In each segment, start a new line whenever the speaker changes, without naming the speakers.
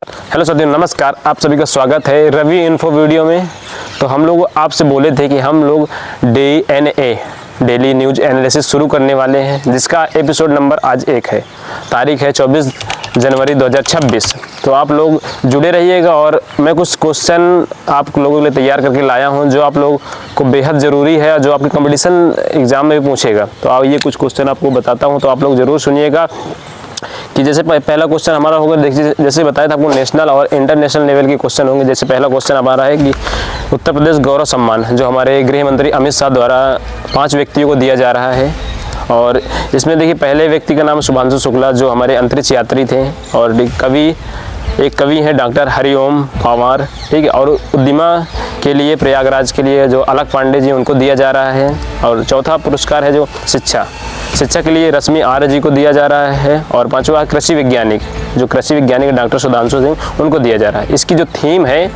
Hello साथियों, नमस्कार। आप सभी का स्वागत है रवि इन्फो वीडियो में। तो हम लोग आपसे बोले थे कि हम लोग DNA डेली न्यूज एनालिसिस शुरू करने वाले हैं, जिसका एपिसोड नंबर आज 1 है। तारीख है 24 जनवरी 2026। तो आप लोग जुड़े रहिएगा और मैं कुछ क्वेश्चन आप लोगों के लिए तैयार करके लाया हूं जो आप लोगों को बेहद ज़रूरी है, जो आपके कंपटीशन एग्जाम में भी पूछेगा। तो आप ये कुछ क्वेश्चन आपको बताता हूँ, तो आप लोग ज़रूर सुनिएगा। कि जैसे पहला क्वेश्चन हमारा होगा, देखिए जैसे बताया था आपको, नेशनल और इंटरनेशनल लेवल के क्वेश्चन होंगे। जैसे पहला क्वेश्चन हमारा है कि उत्तर प्रदेश गौरव सम्मान जो हमारे गृह मंत्री अमित शाह द्वारा 5 व्यक्तियों को दिया जा रहा है। और इसमें देखिए पहले व्यक्ति का नाम शुभांशु शुक्ला जो हमारे अंतरिक्ष यात्री थे, और एक कवि हैं डॉक्टर हरिओम पावार, ठीक है। और उद्यमा के लिए प्रयागराज के लिए जो अलख पांडे जी उनको दिया जा रहा है। और चौथा पुरस्कार है जो शिक्षा के लिए रश्मि आर्य जी को दिया जा रहा है। और पांचवा कृषि वैज्ञानिक डॉक्टर सुधांशु सिंह उनको दिया जा रहा है। इसकी जो थीम है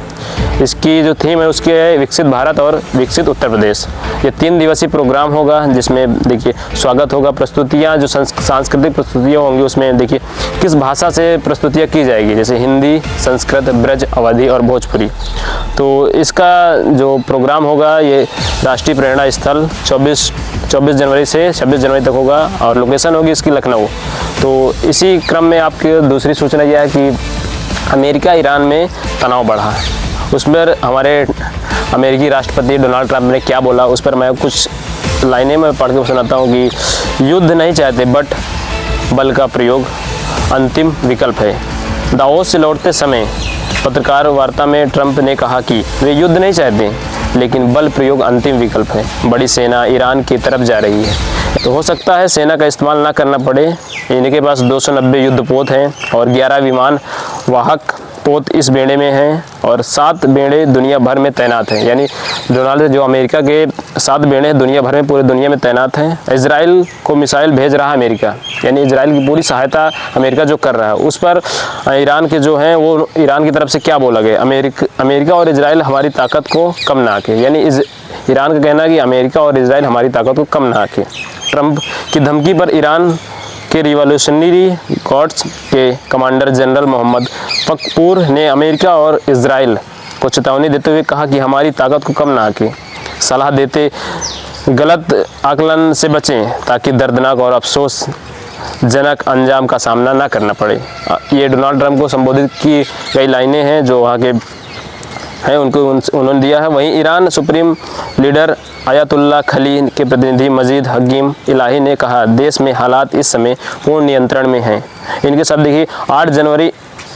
उसकी है विकसित भारत और विकसित उत्तर प्रदेश। ये 3 दिवसीय प्रोग्राम होगा, जिसमें देखिए स्वागत होगा, प्रस्तुतियाँ जो सांस्कृतिक प्रस्तुतियाँ होंगी उसमें देखिए किस भाषा से प्रस्तुतियाँ की जाएगी, जैसे हिंदी, संस्कृत, ब्रज, अवधी और भोजपुरी। तो इसका जो प्रोग्राम होगा ये राष्ट्रीय प्रेरणा स्थल 24 जनवरी से 26 जनवरी तक होगा, और लोकेशन होगी इसकी लखनऊ। तो इसी क्रम में आपकी दूसरी सूचना यह है कि अमेरिका ईरान में तनाव बढ़ा। उस पर हमारे अमेरिकी राष्ट्रपति डोनाल्ड ट्रंप ने क्या बोला, उस पर मैं कुछ लाइनें में पढ़ के सुनाता हूँ कि युद्ध नहीं चाहते बट बल का प्रयोग अंतिम विकल्प है। दावोस से लौटते समय पत्रकार वार्ता में ट्रंप ने कहा कि वे युद्ध नहीं चाहते लेकिन बल प्रयोग अंतिम विकल्प है। बड़ी सेना ईरान की तरफ जा रही है, तो हो सकता है सेना का इस्तेमाल ना करना पड़े। इनके पास 290 युद्धपोत हैं और 11 विमान वाहक पोत इस बेड़े में हैं, और 7 बेड़े दुनिया भर में तैनात हैं। यानी डोनाल्ड जो अमेरिका के 7 बेड़े दुनिया भर में पूरे दुनिया में तैनात हैं। इजराइल को मिसाइल भेज रहा है अमेरिका, यानी इजराइल की पूरी सहायता अमेरिका जो कर रहा है उस पर ईरान के जो हैं वो ईरान की तरफ से क्या बोला गया, अमेरिका और इजराइल हमारी ताकत को कम ना आके, यानी ईरान का कहना है कि अमेरिका और इजराइल हमारी ताकत को कम ना आके। ट्रंप की धमकी पर ईरान के रिवॉल्यूशनरी गार्ड्स के कमांडर जनरल मोहम्मद फकपूर ने अमेरिका और इजराइल को चेतावनी देते हुए कहा कि हमारी ताकत को कम ना आके, सलाह देते गलत आकलन से बचें ताकि दर्दनाक और अफसोसजनक अंजाम का सामना ना करना पड़े। ये डोनाल्ड ट्रंप को संबोधित की गई लाइनें हैं जो वहाँ के हैं उन्होंने दिया है। वहीं ईरान सुप्रीम लीडर आयतुल्ला खली के प्रतिनिधि मजीद हकीम इलाही ने कहा देश में हालात इस समय पूर्ण नियंत्रण में हैं। इनके साथ देखिए 8 जनवरी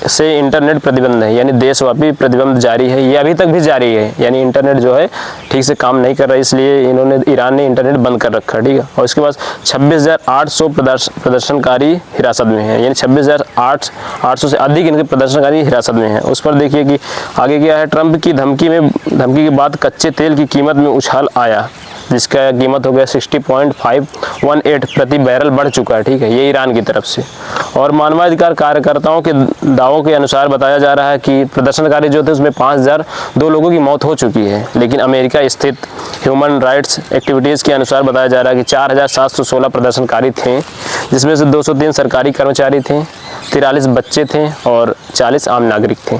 से इंटरनेट प्रतिबंध है, यानी देशव्यापी प्रतिबंध जारी है। ये अभी तक भी जारी है, यानी इंटरनेट जो है ठीक से काम नहीं कर रहा है, इसलिए ईरान ने इंटरनेट बंद कर रखा है, ठीक है। और इसके बाद 26,800 प्रदर्शनकारी हिरासत में हैं, यानी 26,800 से अधिक इनके प्रदर्शनकारी हिरासत में हैं। उस पर देखिए कि आगे क्या है। ट्रंप की धमकी के बाद कच्चे तेल की कीमत में उछाल आया, जिसका कीमत हो गया 60.518 प्रति बैरल बढ़ चुका है, ठीक है। ये ईरान की तरफ से। और मानवाधिकार कार्यकर्ताओं के दावों के अनुसार बताया जा रहा है कि प्रदर्शनकारी जो थे उसमें 5,002 लोगों की मौत हो चुकी है, लेकिन अमेरिका स्थित ह्यूमन राइट्स एक्टिविटीज़ के अनुसार बताया जा रहा है कि 4,716 प्रदर्शनकारी थे, जिसमें से 203 सरकारी कर्मचारी थे, 43 बच्चे थे और 40 आम नागरिक थे।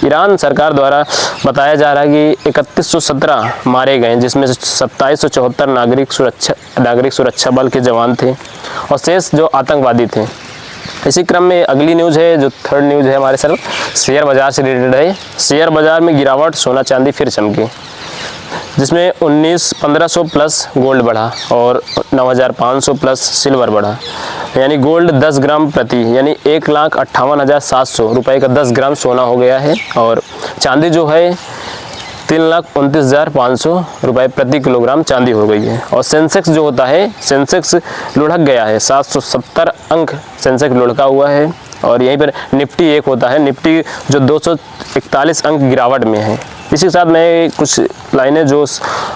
ईरान सरकार द्वारा बताया जा रहा है कि 3117 मारे गए, जिसमें से 2774 नागरिक सुरक्षा बल के जवान थे और शेष जो आतंकवादी थे। इसी क्रम में अगली न्यूज़ है, जो थर्ड न्यूज़ है हमारे सर शेयर बाजार से रिलेटेड है। शेयर बाजार में गिरावट, सोना चांदी फिर चमके, जिसमें 1500 प्लस गोल्ड बढ़ा और 9500 प्लस सिल्वर बढ़ा। यानी गोल्ड 10 ग्राम प्रति, यानी 1,58,700 रुपये का 10 ग्राम सोना हो गया है, और चांदी जो है 3,29,500 रुपये प्रति किलोग्राम चांदी हो गई है। और सेंसेक्स जो होता है, सेंसेक्स लुढ़क गया है, 770 अंक सेंसेक्स लुढ़का हुआ है। और यहीं पर निफ्टी एक होता है, निफ्टी जो 241 अंक गिरावट में है, इसी के साथ मैं कुछ लाइनें जो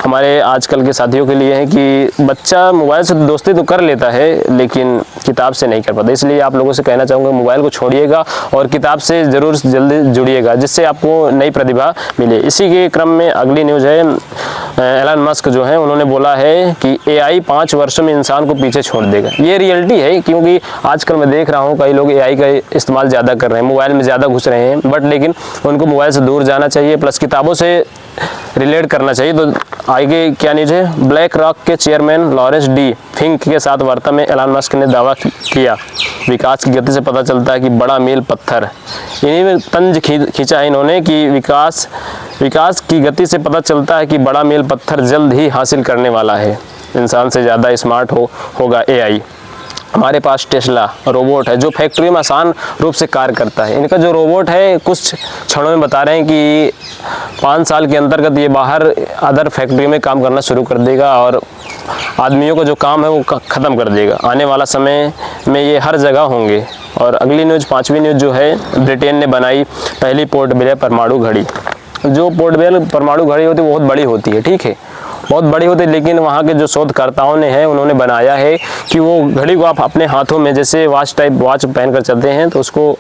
हमारे आजकल के साथियों के लिए हैं कि बच्चा मोबाइल से दोस्ती तो कर लेता है लेकिन किताब से नहीं कर पाता, इसलिए आप लोगों से कहना चाहूँगा मोबाइल को छोड़िएगा और किताब से ज़रूर जल्दी जुड़िएगा, जिससे आपको नई प्रतिभा मिले। इसी के क्रम में अगली न्यूज़ है, एलन मस्क जो है उन्होंने बोला है कि AI 5 वर्षों में इंसान को पीछे छोड़ देगा। ये रियलिटी है, क्योंकि आजकल मैं देख रहा हूँ कई लोग AI का इस्तेमाल ज़्यादा कर रहे हैं, मोबाइल में ज़्यादा घुस रहे हैं, बट लेकिन उनको मोबाइल से दूर जाना चाहिए, प्लस किताबों से रिलेट करना चाहिए। तो आगे क्या न्यूज़ है, ब्लैक रॉक के चेयरमैन लॉरेंस डी फिंक के साथ वार्ता में एलन मस्क ने दावा किया, विकास की गति से पता चलता है कि बड़ा मील पत्थर, इन्हीं में तंज खींचा है इन्होंने कि विकास की गति से पता चलता है कि बड़ा मील पत्थर जल्द ही हासिल करने वाला है। इंसान से ज़्यादा स्मार्ट होगा AI। हमारे पास टेस्ला रोबोट है जो फैक्ट्री में आसान रूप से कार्य करता है। इनका जो रोबोट है कुछ क्षणों में बता रहे हैं कि 5 साल के अंतर्गत ये बाहर अदर फैक्ट्री में काम करना शुरू कर देगा और आदमियों का जो काम है वो ख़त्म कर देगा। आने वाला समय में ये हर जगह होंगे। और अगली न्यूज़, 5वीं न्यूज़ जो है, ब्रिटेन ने बनाई पहली पोर्टेबल परमाणु घड़ी। जो पोर्टेबल परमाणु घड़ी होती है वो बहुत बड़ी होती है, ठीक है, बहुत बड़ी होती है, लेकिन वहाँ के जो शोधकर्ताओं ने है उन्होंने बनाया है कि वो घड़ी को आप अपने हाथों में, जैसे वॉच पहन कर चलते हैं, तो उसको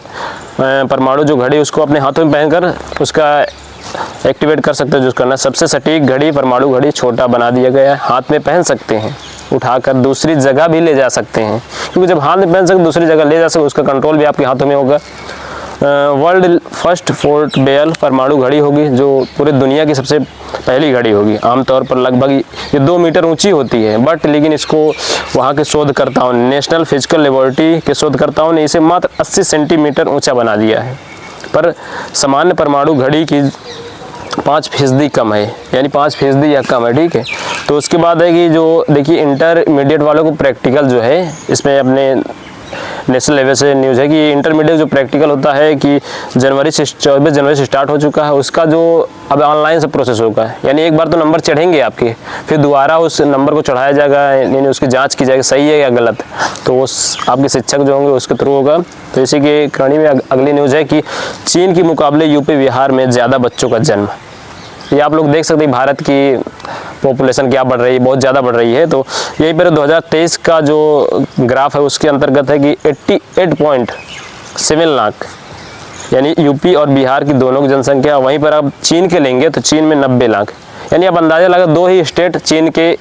परमाणु जो घड़ी उसको अपने हाथों में पहनकर उसका एक्टिवेट कर सकते हैं। जो करना सबसे सटीक घड़ी परमाणु घड़ी छोटा बना दिया गया है, हाथ में पहन सकते हैं, उठाकर दूसरी जगह भी ले जा सकते हैं, क्योंकि जब हाथ में पहन सकते दूसरी जगह ले जा सकते उसका कंट्रोल भी आपके हाथों में होगा। वर्ल्ड फर्स्ट पोर्टेबल परमाणु घड़ी होगी जो पूरी दुनिया की सबसे पहली घड़ी होगी। आमतौर पर लगभग ये 2 मीटर ऊंची होती है, बट लेकिन इसको वहाँ के शोधकर्ताओं ने, नेशनल फिजिकल लेबोरेटरी के शोधकर्ताओं ने इसे मात्र 80 सेंटीमीटर ऊंचा बना दिया है। पर सामान्य परमाणु घड़ी की 5% कम है, यानी 5% या कम है, ठीक है। तो उसके बाद है कि जो देखिए इंटरमीडिएट वालों को प्रैक्टिकल जो है, इसमें अपने नेशनल लेवल से न्यूज़ है कि इंटरमीडिएट जो प्रैक्टिकल होता है कि 24 जनवरी से स्टार्ट हो चुका है, उसका जो अब ऑनलाइन से प्रोसेस होगा, यानी एक बार तो नंबर चढ़ेंगे आपके, फिर दोबारा उस नंबर को चढ़ाया जाएगा, यानी उसकी जांच की जाएगी सही है या गलत, तो उस आपके शिक्षक जो होंगे उसके थ्रू होगा। तो इसी के कड़ी में अगली न्यूज़ है कि चीन के मुकाबले यूपी बिहार में ज़्यादा बच्चों का जन्म। ये आप लोग देख सकते हैं भारत की पॉपुलेशन क्या बढ़ रही है, बहुत ज़्यादा बढ़ रही है। तो यही पर 2023 का जो ग्राफ है उसके अंतर्गत है कि 88.7 लाख, यानी यूपी और बिहार की दोनों की जनसंख्या। वहीं पर आप चीन के लेंगे तो चीन में 90 लाख, यानी आप अंदाज़ा लगा 2 ही स्टेट चीन के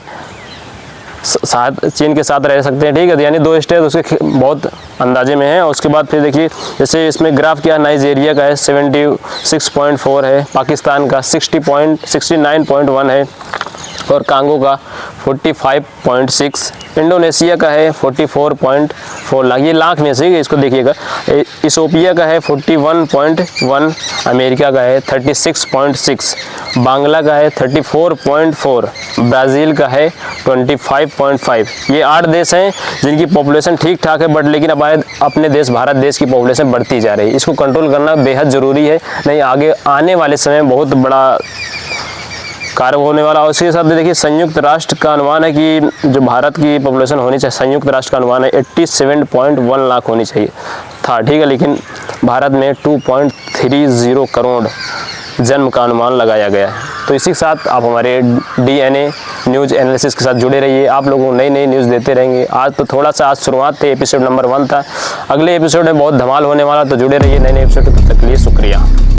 साथ रह सकते हैं, ठीक है, यानी 2 स्टेट उसके बहुत अंदाजे में है। और उसके बाद फिर देखिए जैसे इसमें ग्राफ क्या, नाइजीरिया का है 76.4 है, पाकिस्तान का 69.1 है, और कांगो का 45.6, इंडोनेशिया का है 44.4 लाख, ये लाख में से इसको देखिएगा। इथोपिया का है 41.1, अमेरिका का है 36.6, बांग्ला का है 34.4, ब्राज़ील का है 25.5। ये 8 देश हैं जिनकी पॉपुलेशन ठीक ठाक है, बट लेकिन अपने देश भारत देश की पॉपुलेशन बढ़ती जा रही है। इसको कंट्रोल करना बेहद ज़रूरी है, नहीं आगे आने वाले समय बहुत बड़ा कार्य होने वाला। और उसके साथ देखिए संयुक्त राष्ट्र का अनुमान है कि जो भारत की पॉपुलेशन होनी चाहिए, संयुक्त राष्ट्र का अनुमान है 87.1 लाख होनी चाहिए था, ठीक है, लेकिन भारत में 2.30 करोड़ जन्म का अनुमान लगाया गया है। तो इसी के साथ आप हमारे DNA न्यूज़ एनालिसिस के साथ जुड़े रहिए, आप लोगों को नई न्यूज़ देते रहेंगे। आज तो थोड़ा सा आज शुरुआत थी, एपिसोड नंबर 1 था, अगले एपिसोड में बहुत धमाल होने वाला, तो जुड़े रहिए नए एपिसोड के लिए। शुक्रिया।